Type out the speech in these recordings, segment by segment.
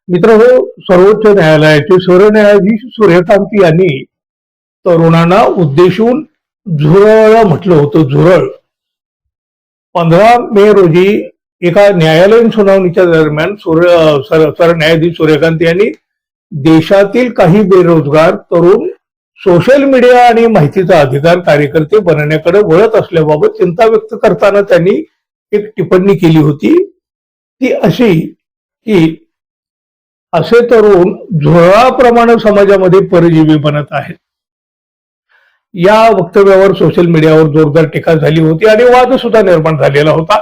मित्रहो, सर्वोच्च न्यायालयाचे सरन्यायाधीश सूर्यकांत यांनी तरुणांना उद्देशून झुरळ म्हटलं होतं. झुरळ 15 मे रोजी एका न्यायालयीन सुनावणीच्या दरम्यान सरन्यायाधीश सूर्यकांत यांनी देशातील काही बेरोजगार तरुण सोशल मीडिया आणि माहितीचा अधिकार कार्यकर्ते बनण्याकडे वळत असल्याबाबत चिंता व्यक्त करताना त्यांनी एक टिप्पणी केली होती. ती अशी की असे तरुण झुरळाप्रमाणे समाजामध्ये परजीवी बनत आहेत. या वक्तव्यावर सोशल मीडियावर जोरदार टीका झाली होती आणि वाद सुद्धा निर्माण झालेला होता.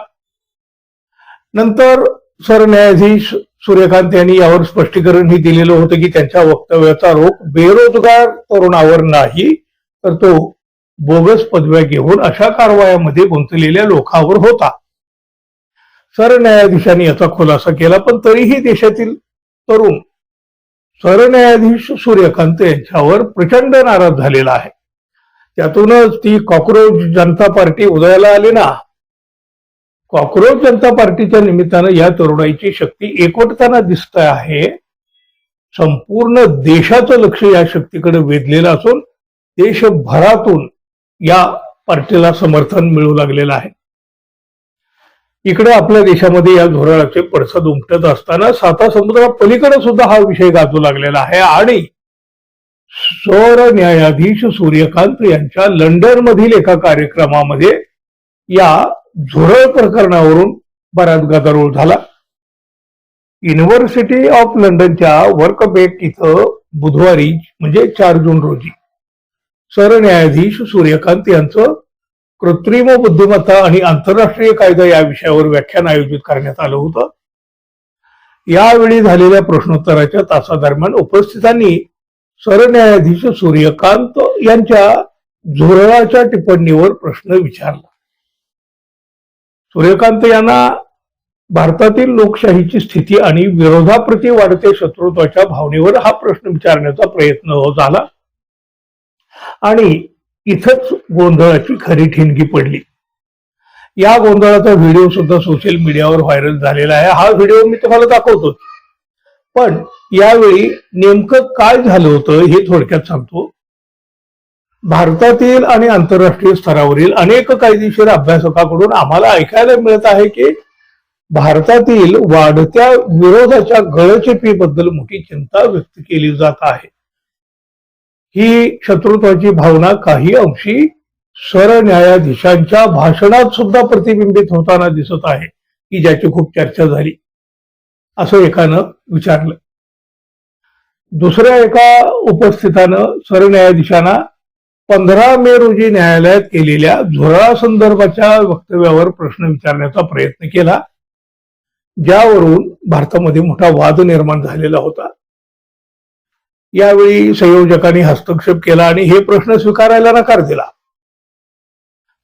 नंतर सरन्यायाधीश सूर्यकांत यांनी यावर स्पष्टीकरणही दिलेलं होतं की त्यांच्या वक्तव्याचा रोख बेरोजगार तरुणावर नाही, तर तो बोगस पदव्या घेऊन अशा कारवायामध्ये गुंतलेल्या लोकांवर होता. सरन्यायाधीशांनी याचा खुलासा केला, पण तरीही देशातील तरुण सरन्यायाधीश सूर्यकांत यांच्यावर प्रचंड नाराज झालेला आहे. त्यातूनच ती कॉक्रोच जनता पार्टी उदयाला आली ना. कॉक्रोच जनता पार्टीच्या निमित्तानं या तरुणाईची शक्ती एकवटताना दिसत आहे. संपूर्ण देशाचं लक्ष या शक्तीकडे वेधलेलं असून देशभरातून या पार्टीला समर्थन मिळू लागलेलं आहे. इकडे आपल्या देशामध्ये या धोरणाचे पडसाद उमटत असताना साता समुद्रा पलीकडे सुद्धा हा विषय गाजू लागलेला आहे आणि सरन्यायाधीश सूर्यकांत यांच्या लंडन मधील एका कार्यक्रमामध्ये या झुरळ प्रकरणावरून बराच गदारोळ झाला. युनिव्हर्सिटी ऑफ लंडनच्या वर्कबेक इथं बुधवारी म्हणजे 4 जून रोजी सरन्यायाधीश सूर्यकांत यांचं कृत्रिम बुद्धिमत्ता आणि आंतरराष्ट्रीय कायदा या विषयावर व्याख्यान आयोजित करण्यात आलं होतं. यावेळी झालेल्या प्रश्नोत्तराच्या तासादरम्यान उपस्थितांनी सरन्यायाधीश सूर्यकांत यांच्या झुरळाच्या टिप्पणीवर प्रश्न विचारला. सूर्यकांत यांना भारतातील लोकशाहीची स्थिती आणि विरोधाप्रती वाढते शत्रुत्वाच्या भावनेवर हा प्रश्न विचारण्याचा प्रयत्न झाला आणि इथंच गोंधळाची खरी ठिणगी पडली. या गोंधळाचा व्हिडिओ सुद्धा सोशल मीडियावर व्हायरल झालेला आहे. हा व्हिडिओ मी तुम्हाला दाखवतो, पण यावेळी नेमकं काय झालं होतं हे थोडक्यात सांगतो. भारतातील आणि आंतरराष्ट्रीय स्तरावरील अनेक कायदेशीर अभ्यासकांकडून आम्हाला ऐकायला मिळत आहे की भारतातील वाढत्या विरोधाच्या गळचेपीबद्दल मोठी चिंता व्यक्त केली जात आहे. ही शत्रुत्वाची भावना काही अंशी सरन्यायाधीशांच्या भाषणात सुद्धा प्रतिबिंबित होताना दिसत आहे, की ज्याची खूप चर्चा झाली, असं एकानं विचारलं. दुसऱ्या एका उपस्थितानं सरन्यायाधीशांना 15 मे रोजी न्यायालयात केलेल्या झुरळासंदर्भाच्या वक्तव्यावर प्रश्न विचारण्याचा प्रयत्न केला, ज्यावरून भारतामध्ये मोठा वाद निर्माण झालेला होता. यावेळी संयोजकांनी हस्तक्षेप केला आणि हे प्रश्न स्वीकारायला नकार दिला.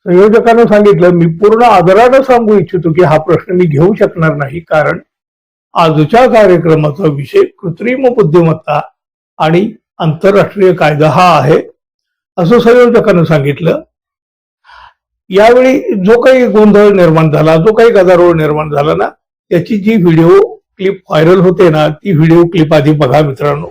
संयोजकांना सांगितलं, मी पूर्ण आदरानं सांगू इच्छितो की हा प्रश्न मी घेऊ शकणार नाही, कारण आजच्या कार्यक्रमाचा विषय कृत्रिम बुद्धिमत्ता आणि आंतरराष्ट्रीय कायदा हा आहे, असं संयोजकांना सांगितलं. यावेळी जो काही गोंधळ निर्माण झाला, जो काही गदारोळ निर्माण झाला ना, त्याची जी व्हिडिओ क्लिप व्हायरल होते ना, ती व्हिडिओ क्लिप आधी बघा मित्रांनो.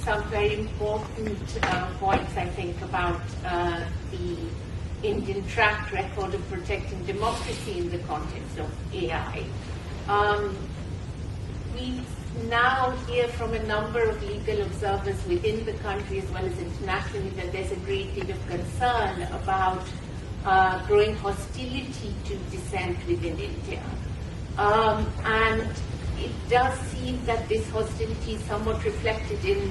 Some very important points, I think, about the Indian track record of protecting democracy in the context of AI. We now hear from a number of legal observers within the country as well as internationally that there's a great deal of concern about growing hostility to dissent within India. And it does seem that this hostility is somewhat reflected in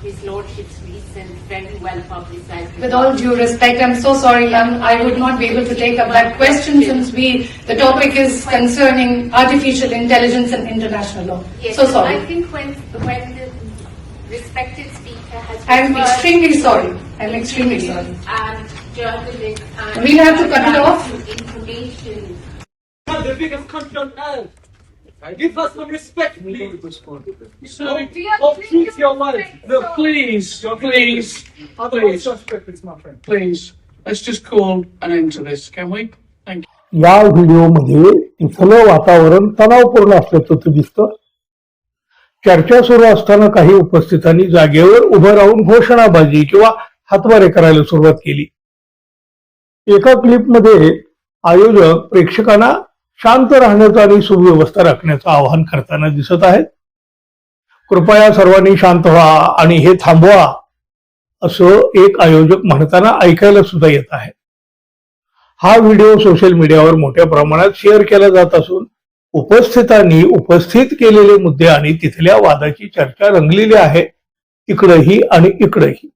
His Lordship's recent, very well publicized. With all due respect, I'm so sorry, ma'am. I would not be able to take up that question since the topic is concerning artificial intelligence and international law. Yes, so sorry. I think when the respected speaker has. I'm extremely sorry. I'm extremely sorry. And journalists and. We'll have to cut it off. Information. The biggest country on earth. Give us some respect, please. Don't treat your life. No, please, please, please, Respect, please, my friend. please. Let's just call an end to this, can we? Thank you. या व्हिडिओमध्ये तिथलं वातावरण तणावपूर्ण असल्याचं दिसतं. चर्चा सुरू असताना काही उपस्थितांनी जागेवर उभं राहून घोषणाबाजी किंवा हातवारे करायला सुरुवात केली. एका क्लिपमध्ये आयोजक प्रेक्षकांना शांत राहण्याचं आणि सुव्यवस्था राखण्याचं आवाहन करताना दिसत आहेत. कृपया सर्वांनी शांत व्हा आणि हे थांबवा असं एक आयोजक म्हणताना ऐकायला सुद्धा येत आहे. हा व्हिडिओ सोशल मीडियावर मोठ्या प्रमाणात शेअर केला जात असून उपस्थितांनी उपस्थित केलेले मुद्दे आणि तिथल्या वादाची चर्चा रंगलेली आहे, तिकडही आणि इकडही,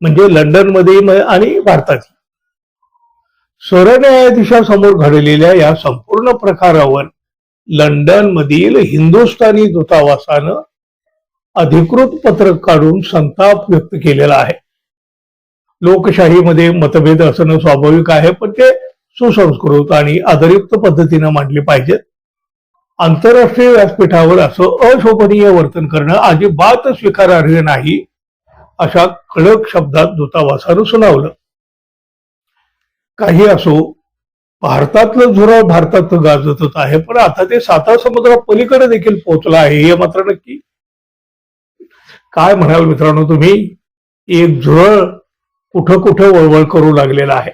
म्हणजे लंडनमध्ये आणि भारतातही. सरन्यायाधीशासमोर घडलेल्या या संपूर्ण प्रकारावर लंडन मधील हिंदुस्थानी दूतावासानं अधिकृत पत्रक काढून संताप व्यक्त केलेला आहे. लोकशाहीमध्ये मतभेद असणं स्वाभाविक आहे, पण ते सुसंस्कृत आणि आदरयुक्त पद्धतीनं मांडले पाहिजेत. आंतरराष्ट्रीय व्यासपीठावर असं अशोभनीय वर्तन करणं अजिबात स्वीकारार्ह नाही, अशा कडक शब्दात दूतावासानं सुनावलं. काही असो, भारतातलं झुरळ भारतात गाजतच आहे, पण आता ते साता समुद्रा पलीकडे देखील पोहोचलं आहे हे मात्र नक्की. काय म्हणाल मित्रांनो तुम्ही? एक झुरळ कुठं कुठं वळवळ करू लागलेला आहे.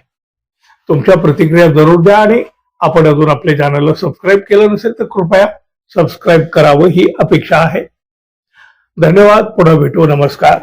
तुमच्या प्रतिक्रिया जरूर द्या आणि आपण अजून आपल्या चॅनलला सबस्क्राईब केलं नसेल तर कृपया सबस्क्राईब करावं ही अपेक्षा आहे. धन्यवाद. पुन्हा भेटू. नमस्कार.